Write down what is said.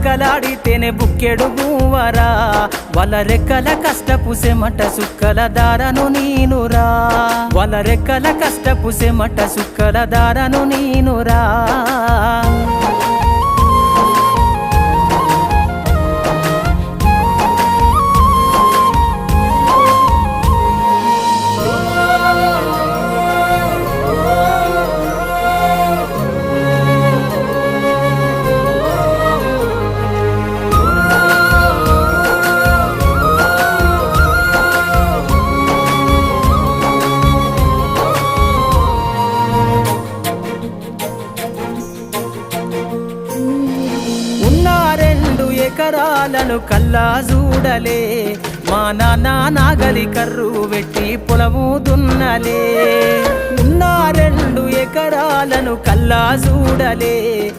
రెక్కలాడితేనే బుక్కెడు గువ్వరా వాళ్ళ రెక్కల కష్టపు సెమట సుక్కల దారను నీనురా వాళ్ళ రెక్కల కష్టపు సెమట సుక్కల దారను నీనురా ఎకరాలను కల్లా చూడలే మా నాన్న నాగలి కర్రు వెట్టి పొలము దున్నలే ఉన్న 2 ఎకరాలను కల్లా చూడలే